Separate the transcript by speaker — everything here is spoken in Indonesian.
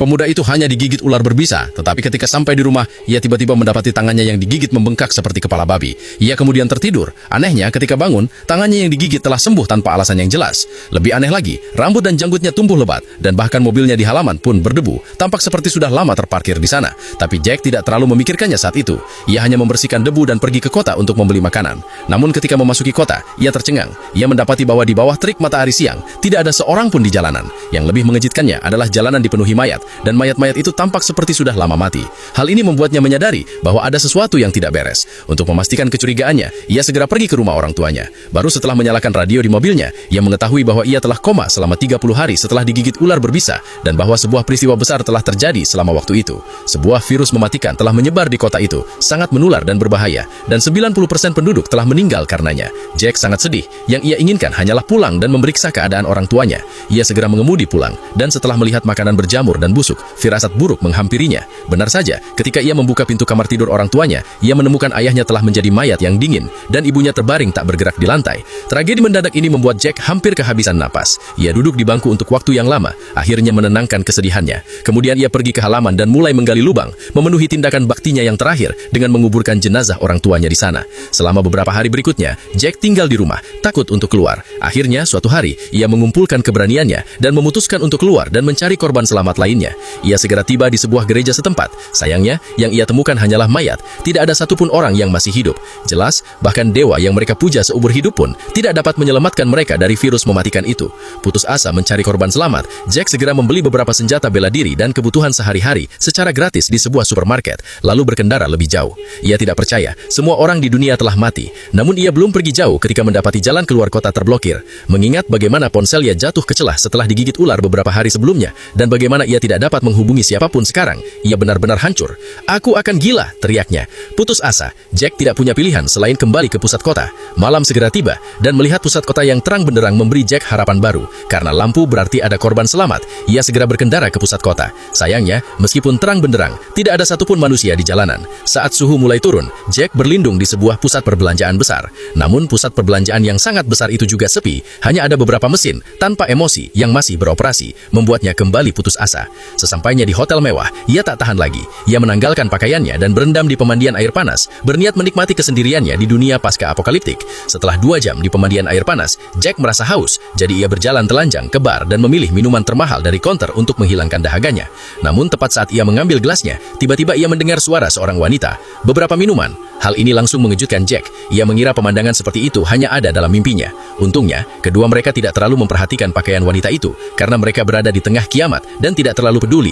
Speaker 1: Pemuda itu hanya digigit ular berbisa, tetapi ketika sampai di rumah, ia tiba-tiba mendapati tangannya yang digigit membengkak seperti kepala babi. Ia kemudian tertidur. Anehnya, ketika bangun, tangannya yang digigit telah sembuh tanpa alasan yang jelas. Lebih aneh lagi, rambut dan janggutnya tumbuh lebat, dan bahkan mobilnya di halaman pun berdebu, tampak seperti sudah lama terparkir di sana. Tapi Jack tidak terlalu memikirkannya saat itu. Ia hanya membersihkan debu dan pergi ke kota untuk membeli makanan. Namun ketika memasuki kota, ia tercengang. Ia mendapati bahwa di bawah terik matahari siang, tidak ada seorang pun di jalanan. Yang lebih mengejutkannya adalah jalanan dipenuhi mayat, dan mayat-mayat itu tampak seperti sudah lama mati. Hal ini membuatnya menyadari bahwa ada sesuatu yang tidak beres. Untuk memastikan kecurigaannya, ia segera pergi ke rumah orang tuanya. Baru setelah menyalakan radio di mobilnya, ia mengetahui bahwa ia telah koma selama 30 hari setelah digigit ular berbisa, dan bahwa sebuah peristiwa besar telah terjadi selama waktu itu. Sebuah virus mematikan telah menyebar di kota itu, sangat menular dan berbahaya, dan 90% penduduk telah meninggal karenanya. Jack sangat sedih. Yang ia inginkan hanyalah pulang dan memeriksa keadaan orang tuanya. Ia segera mengemudi pulang, dan setelah melihat makanan berjamur dan busuk, firasat buruk menghampirinya. Benar saja, ketika ia membuka pintu kamar tidur orang tuanya, ia menemukan ayahnya telah menjadi mayat yang dingin, dan ibunya terbaring tak bergerak di lantai. Tragedi mendadak ini membuat Jack hampir kehabisan napas. Ia duduk di bangku untuk waktu yang lama, akhirnya menenangkan kesedihannya. Kemudian ia pergi ke halaman dan mulai menggali lubang, memenuhi tindakan baktinya yang terakhir dengan menguburkan jenazah orang tuanya di sana. Selama beberapa hari berikutnya, Jack tinggal di rumah, takut untuk keluar. Akhirnya, suatu hari, ia mengumpulkan keberaniannya dan memutuskan untuk keluar dan mencari korban selamat lainnya. Ia segera tiba di sebuah gereja setempat. Sayangnya, yang ia temukan hanyalah mayat. Tidak ada satupun orang yang masih hidup. Jelas, bahkan dewa yang mereka puja seumur hidup pun tidak dapat menyelamatkan mereka dari virus mematikan itu. Putus asa mencari korban selamat, Jack segera membeli beberapa senjata bela diri dan kebutuhan sehari-hari secara gratis di sebuah supermarket, lalu berkendara lebih jauh. Ia tidak percaya semua orang di dunia telah mati. Namun ia belum pergi jauh ketika mendapati jalan keluar kota terblokir. Mengingat bagaimana ponselnya jatuh ke celah setelah digigit ular beberapa hari sebelumnya, dan bagaimana ia tidak dapat menghubungi siapapun sekarang, ia benar-benar hancur. "Aku akan gila," teriaknya. Putus asa, Jack tidak punya pilihan selain kembali ke pusat kota. Malam segera tiba, dan melihat pusat kota yang terang benderang memberi Jack harapan baru. Karena lampu berarti ada korban selamat, ia segera berkendara ke pusat kota. Sayangnya, meskipun terang benderang, tidak ada satupun manusia di jalanan. Saat suhu mulai turun, Jack berlindung di sebuah pusat perbelanjaan besar. Namun pusat perbelanjaan yang sangat besar itu juga sepi, hanya ada beberapa mesin tanpa emosi yang masih beroperasi, membuatnya kembali putus asa. Sesampainya di hotel mewah, ia tak tahan lagi. Ia menanggalkan pakaiannya dan berendam di pemandian air panas, berniat menikmati kesendiriannya di dunia pasca apokaliptik. Setelah 2 jam di pemandian air panas, Jack merasa haus, jadi ia berjalan telanjang ke bar dan memilih minuman termahal dari konter untuk menghilangkan dahaganya. Namun tepat saat ia mengambil gelasnya, tiba-tiba ia mendengar suara seorang wanita. "Beberapa minuman." Hal ini langsung mengejutkan Jack. Ia mengira pemandangan seperti itu hanya ada dalam mimpinya. Untungnya, kedua mereka tidak terlalu memperhatikan pakaian wanita itu, karena mereka berada di tengah kiamat dan tidak terlalu peduli.